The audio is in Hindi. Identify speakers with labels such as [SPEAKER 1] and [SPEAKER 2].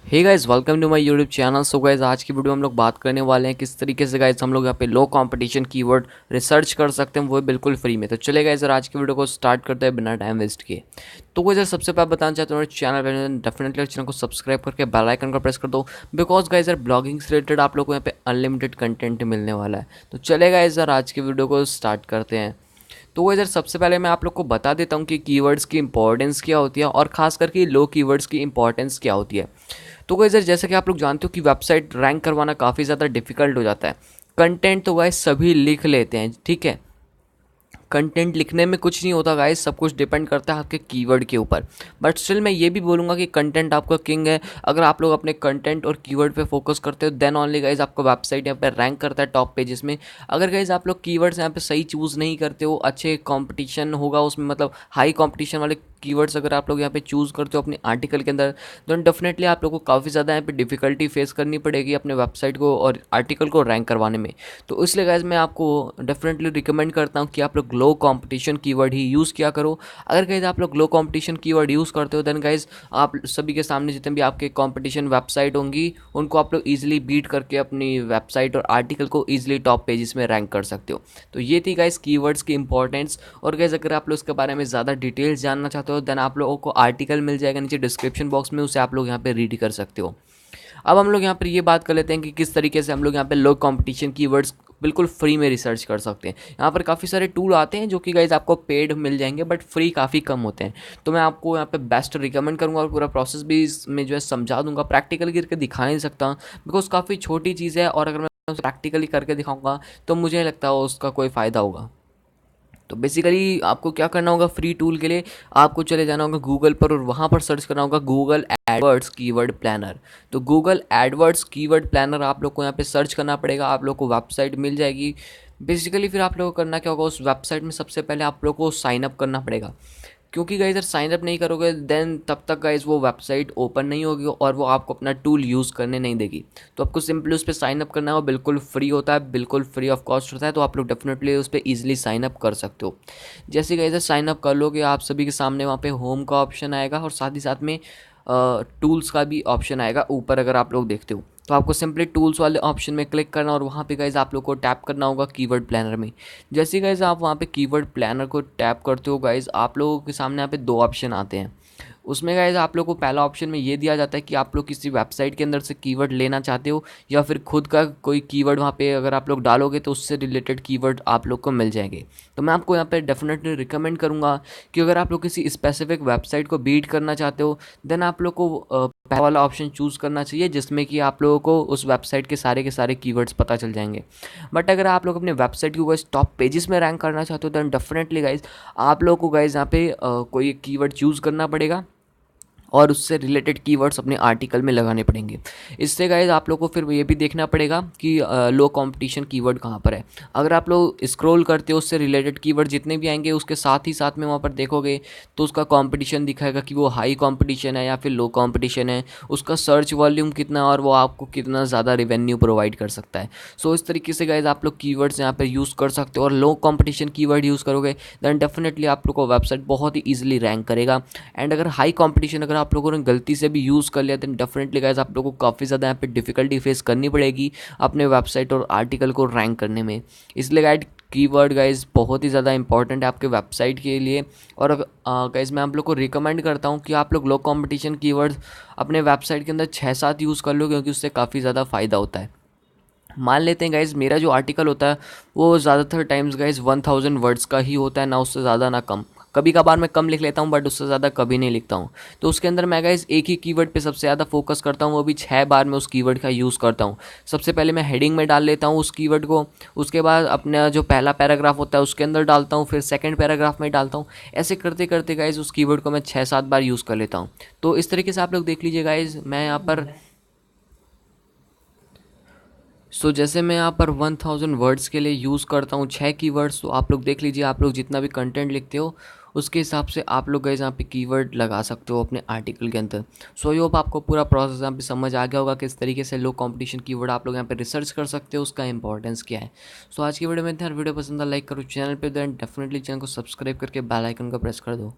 [SPEAKER 1] Hey guys, welcome to my YouTube channel. So guys, आज की वीडियो हम लोग बात करने वाले हैं किस तरीके से गाइस हम लोग यहाँ पे लो कंपटीशन कीवर्ड रिसर्च कर सकते हैं, वो बिल्कुल फ्री में। तो चले गाइस, आज की वीडियो को स्टार्ट करते हैं बिना टाइम वेस्ट किए। तो गाइस, सबसे पहले बताना चाहता हूँ, चैनल पर डेफिनेटली चैनल को सब्सक्राइब करके बेल आइकन को प्रेस कर दो, बिकॉज गाइस ब्लॉगिंग से रिलेटेड आप लोग को यहाँ पे अनलिमिटेड कंटेंट मिलने वाला है। तो चले गाइस, आज की वीडियो को स्टार्ट करते हैं। तो इधर सबसे पहले मैं आप लोग को बता देता हूँ कि कीवर्ड्स की इंपॉर्टेंस क्या होती है और ख़ास करके लो कीवर्ड्स की इंपॉर्टेंस क्या होती है। तो गाइस जैसे कि आप लोग जानते हो कि वेबसाइट रैंक करवाना काफ़ी ज़्यादा डिफिकल्ट हो जाता है। कंटेंट तो गाइस सभी लिख लेते हैं, ठीक है। कंटेंट लिखने में कुछ नहीं होता गाइस, सब कुछ डिपेंड करता है आपके कीवर्ड के ऊपर। बट स्टिल मैं ये भी बोलूँगा कि कंटेंट आपका किंग है। अगर आप लोग अपने कंटेंट और कीवर्ड पे फोकस करते हो देन ओनली गाइस आपका वेबसाइट यहाँ पे रैंक करता है टॉप पेजेस में। अगर गाइस आप लोग कीवर्ड्स यहाँ पे सही चूज़ नहीं करते हो, अच्छे कंपटीशन होगा उसमें, मतलब हाई कंपटीशन वाले कीवर्ड्स अगर आप लोग यहाँ पे चूज़ करते हो अपने आर्टिकल के अंदर, तो डेफिनेटली आप लोग को काफ़ी ज़्यादा यहाँ पे डिफिकल्टी फेस करनी पड़ेगी अपने वेबसाइट को और आर्टिकल को रैंक करवाने में। तो इसलिए गाइस मैं आपको डेफिनेटली रिकमेंड करता हूँ कि आप लोग लो कंपटीशन कीवर्ड ही यूज़ किया करो। अगर गाइस आप लोग लो कंपटीशन कीवर्ड यूज़ करते हो देन गाइस आप सभी के सामने जितने भी आपके कंपटीशन वेबसाइट होंगी उनको आप लोग ईजिली बीट करके अपनी वेबसाइट और आर्टिकल को ईजिली टॉप पेजेस में रैंक कर सकते हो। तो ये थी गाइस कीवर्ड्स की इंपॉर्टेंस। और गाइस अगर आप लोग इसके बारे में ज़्यादा डिटेल्स जानना चाहते हो देन आप लोगों को आर्टिकल मिल जाएगा नीचे डिस्क्रिप्शन बॉक्स में, उसे आप लोग यहाँ पे रीड कर सकते हो। अब हम लोग यहाँ पर ये बात कर लेते हैं कि किस तरीके से हम लोग यहाँ पे लो कंपटीशन कीवर्ड्स बिल्कुल फ्री में रिसर्च कर सकते हैं। यहाँ पर काफ़ी सारे टूल आते हैं जो कि गाइज आपको पेड मिल जाएंगे बट फ्री काफ़ी कम होते हैं। तो मैं आपको यहाँ पे बेस्ट रिकमेंड करूँगा और पूरा प्रोसेस भी इसमें जो है समझा दूंगा। प्रैक्टिकली करके दिखा नहीं सकता बिकॉज काफ़ी छोटी चीज़ है, और अगर मैं उसे प्रैक्टिकली करके दिखाऊंगा तो मुझे नहीं लगता उसका कोई फ़ायदा होगा। तो बेसिकली आपको क्या करना होगा, फ्री टूल के लिए आपको चले जाना होगा गूगल पर और वहाँ पर सर्च करना होगा गूगल एडवर्ड्स कीवर्ड प्लानर। तो गूगल एडवर्ड्स कीवर्ड प्लानर आप लोग को यहाँ पे सर्च करना पड़ेगा, आप लोग को वेबसाइट मिल जाएगी। बेसिकली फिर आप लोग को करना क्या होगा, उस वेबसाइट में सबसे पहले आप लोग को साइन अप करना पड़ेगा, क्योंकि गाइज अगर साइन अप नहीं करोगे देन तब तक गाइज वो वेबसाइट ओपन नहीं होगी और वो आपको अपना टूल यूज़ करने नहीं देगी। तो आपको सिंपली उस पर साइन अप करना है, वो बिल्कुल फ्री होता है, बिल्कुल फ्री ऑफ कॉस्ट होता है। तो आप लोग डेफिनेटली उस पर ईजिली साइन अप कर सकते हो। जैसे गाइज साइन अप कर लोगे आप सभी के सामने वहाँ पे होम का ऑप्शन आएगा और साथ ही साथ में टूल्स का भी ऑप्शन आएगा ऊपर, अगर आप लोग देखते हो। तो आपको सिंपली टूल्स वाले ऑप्शन में क्लिक करना और वहाँ पे गाइज आप लोग को टैप करना होगा कीवर्ड प्लानर में। जैसे गाइज आप वहाँ पे कीवर्ड प्लानर को टैप करते हो गाइज आप लोगों के सामने यहाँ पे दो ऑप्शन आते हैं। उसमें गाइज आप लोग को पहला ऑप्शन में ये दिया जाता है कि आप लोग किसी वेबसाइट के अंदर से कीवर्ड लेना चाहते हो या फिर खुद का कोई कीवर्ड वहाँ पे अगर आप लोग डालोगे तो उससे रिलेटेड कीवर्ड आप लोग को मिल जाएंगे। तो मैं आपको यहाँ पे डेफिनेटली रिकमेंड करूँगा कि अगर आप लोग किसी स्पेसिफिक वेबसाइट को बीट करना चाहते हो देन आप लोग को पहला वाला ऑप्शन चूज़ करना चाहिए, जिसमें कि आप लोगों को उस वेबसाइट के सारे कीवर्ड्स पता चल जाएंगे। बट अगर आप लोग अपने वेबसाइट की गाइस टॉप पेजेस में रैंक करना चाहते हो देन डेफिनेटली गाइज आप लोगों को गाइज यहाँ पे कोई कीवर्ड चूज़ करना पड़ेगा और उससे रिलेटेड कीवर्ड्स अपने आर्टिकल में लगाने पड़ेंगे। इससे गाइज आप लोग को फिर ये भी देखना पड़ेगा कि लो कंपटीशन कीवर्ड कहाँ पर है। अगर आप लोग स्क्रॉल करते हो उससे रिलेटेड कीवर्ड जितने भी आएंगे उसके साथ ही साथ में वहाँ पर देखोगे तो उसका कंपटीशन दिखाएगा कि वो हाई कंपटीशन है या फिर लो कंपटीशन है, उसका सर्च वॉल्यूम कितना और वो आपको कितना ज़्यादा रेवेन्यू प्रोवाइड कर सकता है। सो इस तरीके से गाइज आप लोग कीवर्ड्स यहाँ पर यूज़ कर सकते हो और लो कंपटीशन कीवर्ड यूज़ करोगे दैन डेफिनेटली आप लोग को वेबसाइट बहुत ही ईजिली रैंक करेगा। एंड अगर हाई कंपटीशन अगर आप लोगों ने गलती से भी यूज़ कर लिया तो डेफिनेटली गाइस आप लोगों को काफ़ी ज़्यादा यहाँ पे डिफिकल्टी फेस करनी पड़ेगी अपने वेबसाइट और आर्टिकल को रैंक करने में। इसलिए गाइड कीवर्ड गाइस बहुत ही ज़्यादा इंपॉर्टेंट है आपके वेबसाइट के लिए। और गाइस मैं आप लोग को रिकमेंड करता हूँ कि आप लोग लो कंपटीशन कीवर्ड्स अपने वेबसाइट के अंदर 6-7 यूज़ कर लो, क्योंकि उससे काफ़ी ज़्यादा फ़ायदा होता है। मान लेते हैं गाइज मेरा जो आर्टिकल होता है वो ज़्यादातर टाइम्स गाइज 1000 वर्ड्स का ही होता है, ना उससे ज़्यादा ना कम। कभी कभार मैं कम लिख लेता हूँ बट उससे ज़्यादा कभी नहीं लिखता हूँ। तो उसके अंदर मैं गाइज एक ही कीवर्ड पे सबसे ज़्यादा फोकस करता हूँ, वो भी 6 बार मैं उस कीवर्ड का यूज़ करता हूँ। सबसे पहले मैं हेडिंग में डाल लेता हूँ उस कीवर्ड को, उसके बाद अपना जो पहला पैराग्राफ होता है उसके अंदर डालता हूँ, फिर सेकंड पैराग्राफ में डालता हूँ। ऐसे करते करते गाइज उस कीवर्ड को मैं 6-7 बार यूज़ कर लेता हूँ। तो इस तरीके से आप लोग देख लीजिए गाइज, मैं यहाँ पर जैसे मैं यहाँ पर 1000 वर्ड्स के लिए यूज़ करता हूँ 6 कीवर्ड्स। तो आप लोग देख लीजिए, आप लोग जितना भी कंटेंट लिखते हो उसके हिसाब से आप लोग गाइस यहाँ पे कीवर्ड लगा सकते हो अपने आर्टिकल के अंदर। सो आई होप आपको पूरा प्रोसेस यहाँ पे समझ आ गया होगा किस तरीके से लो कंपटीशन कीवर्ड आप लोग यहाँ पे रिसर्च कर सकते हो, उसका इंपॉर्टेंस क्या है। सो आज की वीडियो में इतना, वीडियो पसंद है लाइक करो, चैनल पे देन डेफिनेटली चैनल को सब्सक्राइब करके बेल आइकन को प्रेस कर दो।